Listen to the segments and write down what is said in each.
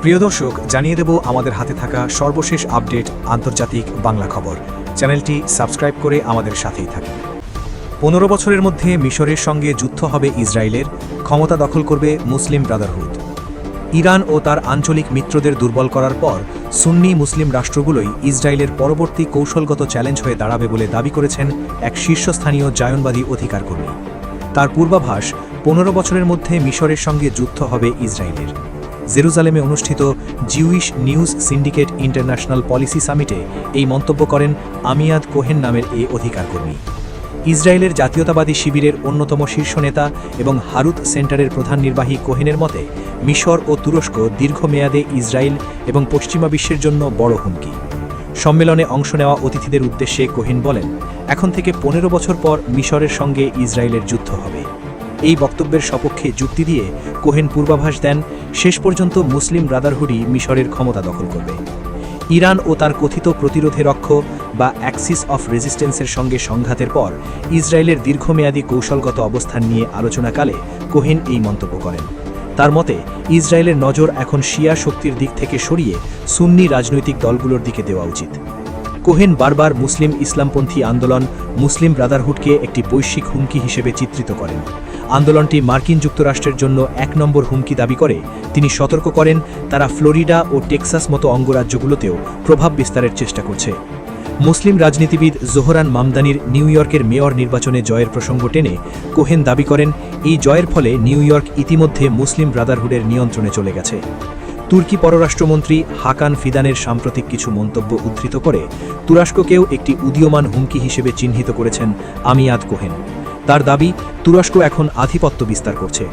প্রিয় দর্শক, জানিয়ে দেব আমাদের হাতে থাকা সর্বশেষ আপডেট আন্তর্জাতিক বাংলা খবর। চ্যানেলটি সাবস্ক্রাইব করে আমাদের সাথেই থাকুন। 15 বছরের মধ্যে মিশরের সঙ্গে যুদ্ধ হবে ইসরায়েলের, ক্ষমতা দখল করবে মুসলিম ব্রাদারহুড। ইরান ও তার আঞ্চলিক মিত্রদের দুর্বল করার পর সুন্নি মুসলিম রাষ্ট্রগুলোই ইসরায়েলের পরবর্তী কৌশলগত চ্যালেঞ্জ হয়ে দাঁড়াবে বলে দাবি করেছেন এক শীর্ষস্থানীয় জায়নবাদী অধিকারকর্মী। তার পূর্বাভাস, 15 বছরের মধ্যে মিশরের সঙ্গে যুদ্ধ হবে ইসরায়েলের। জেরুজালেমে অনুষ্ঠিত Jewish News Syndicate International Policy সামিটে এই মন্তব্য করেন আমিয়াদ কোহেন নামের এই অধিকারকর্মী। ইসরায়েলের জাতীয়তাবাদী শিবিরের অন্যতম শীর্ষ নেতা এবং হারুত সেন্টারের প্রধান নির্বাহী কোহেনের মতে, মিশর ও তুরস্ক দীর্ঘমেয়াদে ইসরায়েল এবং পশ্চিমা বিশ্বের জন্য বড় হুমকি। সম্মেলনে অংশ নেওয়া অতিথিদের উদ্দেশ্যে কোহেন বলেন, এখন থেকে 15 বছর পর মিশরের সঙ্গে ইসরায়েলের যুদ্ধ হবে। এই বক্তব্যের সপক্ষে যুক্তি দিয়ে কোহেন পূর্বাভাস দেন, শেষ পর্যন্ত মুসলিম ব্রাদারহুডই মিশরের ক্ষমতা দখল করবে। ইরান ও তার কথিত প্রতিরোধে রক্ষ বা অ্যাক্সিস অফ রেজিস্ট্যান্সের সঙ্গে সংঘাতের পর ইসরায়েলের দীর্ঘমেয়াদী কৌশলগত অবস্থান নিয়ে আলোচনাকালে কোহেন এই মন্তব্য করেন। তার মতে, ইসরায়েলের নজর এখন শিয়া শক্তির দিক থেকে সরিয়ে সুন্নি রাজনৈতিক দলগুলোর দিকে দেওয়া উচিত। কোহেন বারবার মুসলিম ইসলামপন্থী আন্দোলন মুসলিম ব্রাদারহুডকে একটি বৈশ্বিক হুমকি হিসেবে চিত্রিত করেন। আন্দোলনটি মার্কিন যুক্তরাষ্ট্রের জন্য 1 নম্বর হুমকি দাবি করে তিনি সতর্ক করেন, তারা ফ্লোরিডা ও টেক্সাস মতো অঙ্গরাজ্যগুলোতেও প্রভাব বিস্তারের চেষ্টা করছে। মুসলিম রাজনীতিবিদ জোহরান মামদানির নিউ ইয়র্কের মেয়র নির্বাচনে জয়ের প্রসঙ্গ টেনে কোহেন দাবি করেন, এই জয়ের ফলে নিউ ইয়র্ক ইতিমধ্যে মুসলিম ব্রাদারহুডের নিয়ন্ত্রণে চলে গেছে। তুর্কি পররাষ্ট্রমন্ত্রী হাকান ফিদানের সাম্প্রতিক কিছু মন্তব্য উদ্ধৃত করে তুরস্ককেও একটি উদীয়মান হুমকি হিসেবে চিহ্নিত করেছেন আমিয়াদ কোহেন। তার দাবি, তুরস্ক এখন আধিপত্য বিস্তার করছে।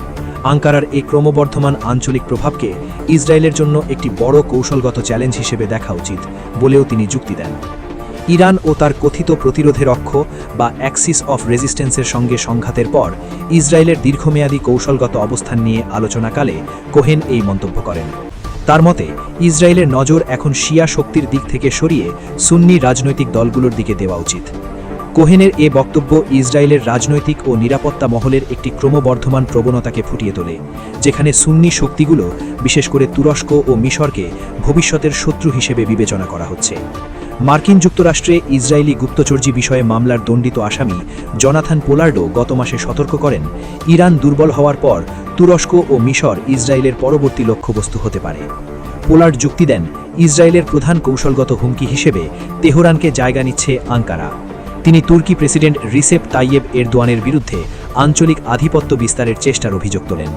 আঙ্কারার এই ক্রমবর্ধমান আঞ্চলিক প্রভাবকে ইসরায়েলের জন্য একটি বড় কৌশলগত চ্যালেঞ্জ হিসেবে দেখা উচিত বলেও তিনি যুক্তি দেন। ইরান ও তার কথিত প্রতিরোধে রক্ষ বা অ্যাক্সিস অফ রেজিস্ট্যান্সের সঙ্গে সংঘাতের পর ইসরায়েলের দীর্ঘমেয়াদী কৌশলগত অবস্থান নিয়ে আলোচনাকালে কোহেন এই মন্তব্য করেন। তার মতে, ইসরায়েলের নজর এখন শিয়া শক্তির দিক থেকে সরিয়ে সুন্নি রাজনৈতিক দলগুলোর দিকে দেওয়া উচিত। কোহেনের এ বক্তব্য ইসরায়েলের রাজনৈতিক ও নিরাপত্তা মহলের একটি ক্রমবর্ধমান প্রবণতাকে ফুটিয়ে তোলে, যেখানে সুন্নি শক্তিগুলো, বিশেষ করে তুরস্ক ও মিশরকে ভবিষ্যতের শত্রু হিসেবে বিবেচনা করা হচ্ছে। মার্কিন যুক্তরাষ্ট্রে ইসরায়েলি গুপ্তচর্যি বিষয়ে মামলার দণ্ডিত আসামি জনাথান পোলার্ডও গত মাসে সতর্ক করেন, ইরান দুর্বল হওয়ার পর তুরস্ক ও মিশর ইসরায়েলের পরবর্তী লক্ষ্যবস্তু হতে পারে। পোলার্ড যুক্তি দেন, ইসরায়েলের প্রধান কৌশলগত হুমকি হিসেবে তেহরানকে জায়গা নিচ্ছে আঙ্কারা। তিনি তুর্কি প্রেসিডেন্ট রিসেপ তাইয়েব এরদোয়ানের বিরুদ্ধে আঞ্চলিক আধিপত্য বিস্তারের চেষ্টার অভিযোগ তোলেন।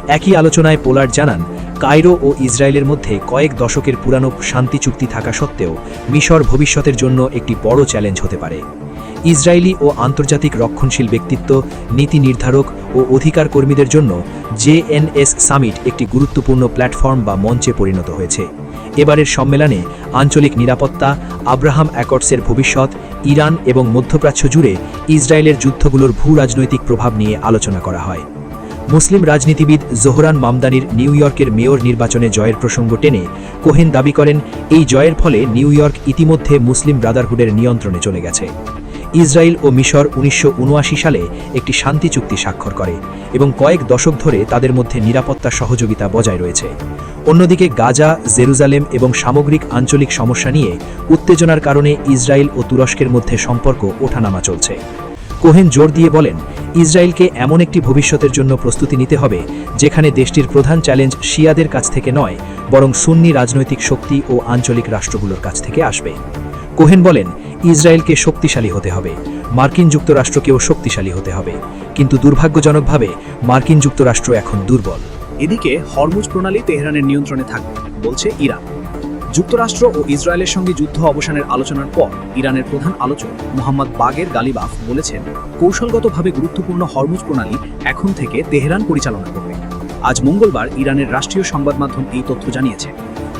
একই আলোচনায় পোলার্ড জানান, কায়রো ও ইসরায়েলের মধ্যে কয়েক দশকের পুরানো শান্তি চুক্তি থাকা সত্ত্বেও মিশর ভবিষ্যতের জন্য একটি বড় চ্যালেঞ্জ হতে পারে। ইসরায়েলি ও আন্তর্জাতিক রক্ষণশীল ব্যক্তিত্ব, নীতি নির্ধারক ও অধিকার কর্মীদের জন্য জেএনএস সামিট একটি গুরুত্বপূর্ণ প্ল্যাটফর্ম বা মঞ্চে পরিণত হয়েছে। এবারের সম্মেলনে আঞ্চলিক নিরাপত্তা, আব্রাহাম অ্যাকর্ডসের ভবিষ্যৎ, ইরান এবং মধ্যপ্রাচ্য জুড়ে ইসরায়েলের যুদ্ধগুলোর ভূ-রাজনৈতিক প্রভাব নিয়ে আলোচনা করা হয়। মুসলিম রাজনীতিবিদ জোহরান মামদানির নিউ ইয়র্কের মেয়র নির্বাচনে জয়ের প্রসঙ্গ টেনে কোহেন দাবি করেন, এই জয়ের ফলে নিউ ইয়র্ক ইতিমধ্যে মুসলিম ব্রাদারহুডের নিয়ন্ত্রণে চলে গেছে। ইসরায়েল ও মিশর 1979 সালে একটি শান্তি চুক্তি স্বাক্ষর করে এবং কয়েক দশক ধরে তাদের মধ্যে নিরাপত্তা সহযোগিতা বজায় রয়েছে। অন্যদিকে গাজা, জেরুজালেম এবং সামগ্রিক আঞ্চলিক সমস্যা নিয়ে উত্তেজনার কারণে ইসরায়েল ও তুরস্কের মধ্যে সম্পর্ক ওঠানামা চলছে। কোহেন জোর দিয়ে বলেন, ইসরায়েলকে এমন একটি ভবিষ্যতের জন্য প্রস্তুতি নিতে হবে যেখানে দেশটির প্রধান চ্যালেঞ্জ শিয়াদের কাছ থেকে নয়, বরং সুন্নি রাজনৈতিক শক্তি ও আঞ্চলিক রাষ্ট্রগুলোর কাছ থেকে আসবে। কোহেন বলেন, ইসরায়েলকে শক্তিশালী হতে হবে, মার্কিন যুক্তরাষ্ট্রকেও শক্তিশালী হতে হবে, কিন্তু দুর্ভাগ্যজনকভাবে মার্কিন যুক্তরাষ্ট্র এখন দুর্বল। এদিকে হরমুজ প্রণালী তেহরানের নিয়ন্ত্রণে থাকবে বলছে ইরান। যুক্তরাষ্ট্র ও ইসরায়েলের সঙ্গে যুদ্ধ অবসানের আলোচনার পর ইরানের প্রধান আলোচক মোহাম্মদ বাগের গালিবাফ বলেছেন, কৌশলগতভাবে গুরুত্বপূর্ণ হরমুজ প্রণালী এখন থেকে তেহরান পরিচালনা করবে। আজ মঙ্গলবার ইরানের রাষ্ট্রীয় সংবাদ মাধ্যম এই তথ্য জানিয়েছে।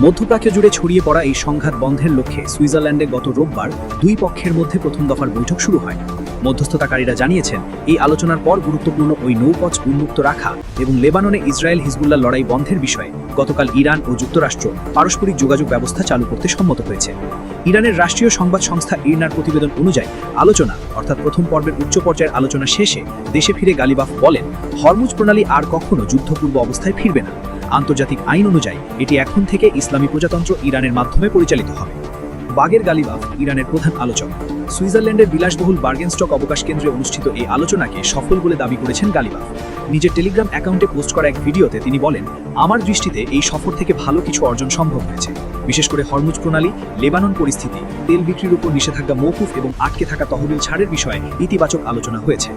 মধ্যপ্রাচ্য জুড়ে ছড়িয়ে পড়া এই সংঘাত বন্ধের লক্ষ্যে সুইজারল্যান্ডে গত রোববার দুই পক্ষের মধ্যে প্রথম দফার বৈঠক শুরু হয়। মধ্যস্থতাকারীরা জানিয়েছেন, এই আলোচনার পর গুরুত্বপূর্ণ ওই নৌপথ উন্মুক্ত রাখা এবং লেবাননে ইসরায়েল হিজবুল্লাহ লড়াই বন্ধের বিষয়ে গতকাল ইরান ও যুক্তরাষ্ট্র পারস্পরিক যোগাযোগ ব্যবস্থা চালু করতে সম্মত হয়েছে। ইরানের রাষ্ট্রীয় সংবাদ সংস্থা ইরনার প্রতিবেদন অনুযায়ী আলোচনা অর্থাৎ প্রথম পর্বের উচ্চ পর্যায়ের আলোচনা শেষে দেশে ফিরে গালিবাফ বলেন, হরমুজ প্রণালী আর কখনো যুদ্ধপূর্ব অবস্থায় ফিরবে না। আন্তর্জাতিক আইন অনুযায়ী এটি এখন থেকে ইসলামী প্রজাতন্ত্র ইরানের মাধ্যমে পরিচালিত হবে। বাগের গালিবাফ ইরানের প্রধান আলোচক। সুইজারল্যান্ডের বিলাসবহুল বার্গেনস্টক অবকাশ কেন্দ্রে অনুষ্ঠিত এই আলোচনাকে সফল বলে দাবি করেছেন গালিবাফ। নিজের টেলিগ্রাম অ্যাকাউন্টে পোস্ট করা এক ভিডিওতে তিনি বলেন, আমার দৃষ্টিতে এই সফর থেকে ভালো কিছু অর্জন সম্ভব হয়েছে, বিশেষ করে হরমুজ প্রণালী, লেবানন পরিস্থিতি, তেল বিক্রির উপর নিষেধাজ্ঞা মওকুফ এবং আটকে থাকা তহবিল ছাড়ের বিষয়ে ইতিবাচক আলোচনা হয়েছে।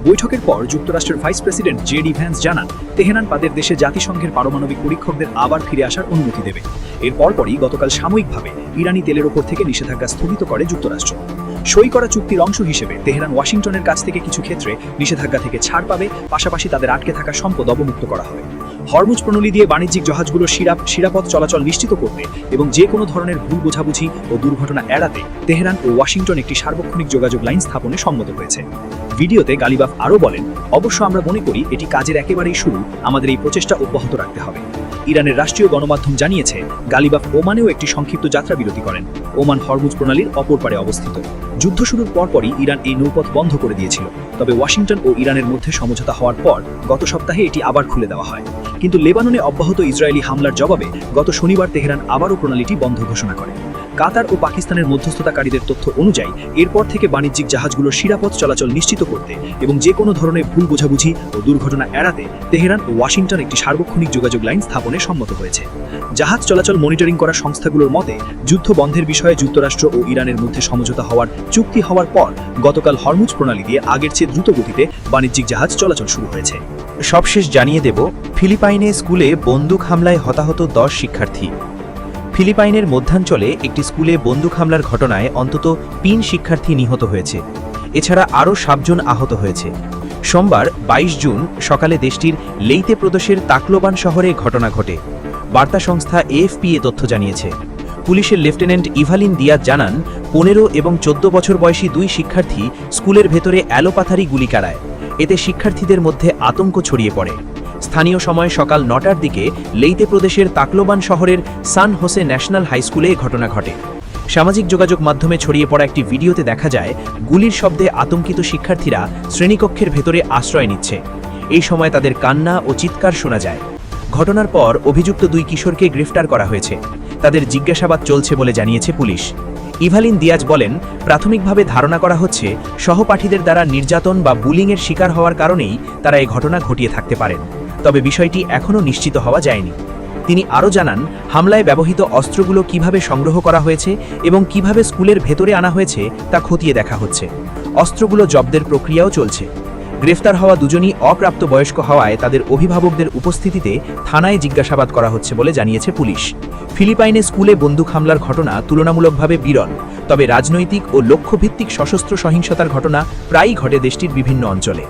বৈঠকের পর যুক্তরাষ্ট্রের ভাইস প্রেসিডেন্ট জেডি ভ্যান্স জানান, তেহরান তাদের দেশে জাতিসংঘের পারমাণবিক পরীক্ষকদের আবার ফিরে আসার অনুমতি দেবে। এর পরপরই গতকাল সাময়িকভাবে ইরানি তেলের ওপর থেকে নিষেধাজ্ঞা স্থগিত করে যুক্তরাষ্ট্র। সই করা চুক্তির অংশ হিসেবে তেহরান ওয়াশিংটনের কাছ থেকে কিছু ক্ষেত্রে নিষেধাজ্ঞা থেকে ছাড় পাবে, পাশাপাশি তাদের আটকে থাকা সম্পদ অবমুক্ত করা হবে। হরমুজ প্রণালী দিয়ে বাণিজ্যিক জাহাজগুলোর নিরাপদ চলাচল নিশ্চিত করতে এবং যে কোনো ধরনের ভুল বোঝাবুঝি ও দুর্ঘটনা এড়াতে তেহরান ও ওয়াশিংটন একটি সার্বক্ষণিক যোগাযোগ লাইন স্থাপনে সম্মত হয়েছে। ভিডিওতে গালিবাফ আরও বলেন, অবশ্য আমরা মনে করি এটি কাজের একেবারেই শুরু, আমাদের এই প্রচেষ্টা অব্যাহত রাখতে হবে। ইরানের রাষ্ট্রীয় গণমাধ্যম জানিয়েছে, গালিবাফ ওমানেও একটি সংক্ষিপ্ত যাত্রা বিরতি করেন। ওমান হরমুজ প্রণালীর অপর পারে অবস্থিত। যুদ্ধ শুরুর পরপরই ইরান এই নৌপথ বন্ধ করে দিয়েছিল, তবে ওয়াশিংটন ও ইরানের মধ্যে সমঝোতা হওয়ার পর গত সপ্তাহে এটি আবার খুলে দেওয়া হয়। কিন্তু লেবাননে অব্যাহত ইসরায়েলি হামলার জবাবে গত শনিবার তেহরান আবারও প্রণালীটি বন্ধ ঘোষণা করে। কাতার ও পাকিস্তানের মধ্যস্থতাকারীদের তথ্য অনুযায়ী এরপর থেকে বাণিজ্যিক জাহাজগুলোর নিরাপদ চলাচল নিশ্চিত করতে এবং যে কোনো ধরনের ভুল বোঝাবুঝি ও দুর্ঘটনা এড়াতে তেহরান ও ওয়াশিংটন একটি সার্বক্ষণিক যোগাযোগ লাইন স্থাপনে সম্মত হয়েছে। জাহাজ চলাচল মনিটরিং করা সংস্থাগুলোর মতে, যুদ্ধ বন্ধের বিষয়ে যুক্তরাষ্ট্র ও ইরানের মধ্যে সমঝোতা হওয়ার চুক্তি হওয়ার পর গতকাল হরমুজ প্রণালী দিয়ে আগের চেয়ে দ্রুত গতিতে বাণিজ্যিক জাহাজ চলাচল শুরু হয়েছে। সবশেষ জানিয়ে দেব, ফিলিপাইনে স্কুলে বন্দুক হামলায় হতাহত 10 শিক্ষার্থী। ফিলিপাইনের মধ্যাঞ্চলে একটি স্কুলে বন্দুক হামলার ঘটনায় অন্তত 3 শিক্ষার্থী নিহত হয়েছে। এছাড়া আরও 7 জন আহত হয়েছে। সোমবার 22 জুন সকালে দেশটির লেইতে প্রদেশের তাকলোবান শহরে ঘটনা ঘটে। বার্তা সংস্থা এএফপি এ তথ্য জানিয়েছে। পুলিশের লেফটেন্যান্ট ইভালিন দিয়াজ জানান, 15 এবং 14 বছর বয়সী 2 শিক্ষার্থী স্কুলের ভেতরে অ্যালোপাথারি গুলি চালায়। এতে শিক্ষার্থীদের মধ্যে আতঙ্ক ছড়িয়ে পড়ে। স্থানীয় সময় সকাল 9টার দিকে লেইতে প্রদেশের তাকলোবান শহরের সান হোসে ন্যাশনাল হাই স্কুলে ঘটনা ঘটে। সামাজিক যোগাযোগ মাধ্যমে ছড়িয়ে পড়া একটি ভিডিওতে দেখা যায়, গুলির শব্দে আতঙ্কিত শিক্ষার্থীরা শ্রেণীকক্ষের ভেতরে আশ্রয় নিচ্ছে। এই সময় তাদের কান্না ও চিৎকার শোনা যায়। ঘটনার পর অভিযুক্ত 2 কিশোরকে গ্রেফতার করা হয়েছে। তাদের জিজ্ঞাসাবাদ চলছে বলে জানিয়েছে পুলিশ। ইভালিন দিয়াজ বলেন, প্রাথমিকভাবে ধারণা করা হচ্ছে সহপাঠীদের দ্বারা নির্যাতন বা বুলিংয়ের শিকার হওয়ার কারণেই তারা এই ঘটনা ঘটিয়ে থাকতে পারেন, তবে বিষয়টি এখনও নিশ্চিত হওয়া যায়নি। তিনি আরও জানান, হামলায় ব্যবহৃত অস্ত্রগুলো কিভাবে সংগ্রহ করা হয়েছে এবং কিভাবে স্কুলের ভেতরে আনা হয়েছে তা খতিয়ে দেখা হচ্ছে। অস্ত্রগুলো জব্দের প্রক্রিয়াও চলছে। গ্রেফতার হওয়া 2 জনই অপ্রাপ্তবয়স্ক হওয়ায় তাদের অভিভাবকদের উপস্থিতিতে থানায় জিজ্ঞাসাবাদ করা হচ্ছে বলে জানিয়েছে পুলিশ। ফিলিপাইনে স্কুলে বন্দুক হামলার ঘটনা তুলনামূলকভাবে বিরল, তবে রাজনৈতিক ও লক্ষ্যভিত্তিক সশস্ত্র সহিংসতার ঘটনা প্রায়ই ঘটে দেশটির বিভিন্ন অঞ্চলে।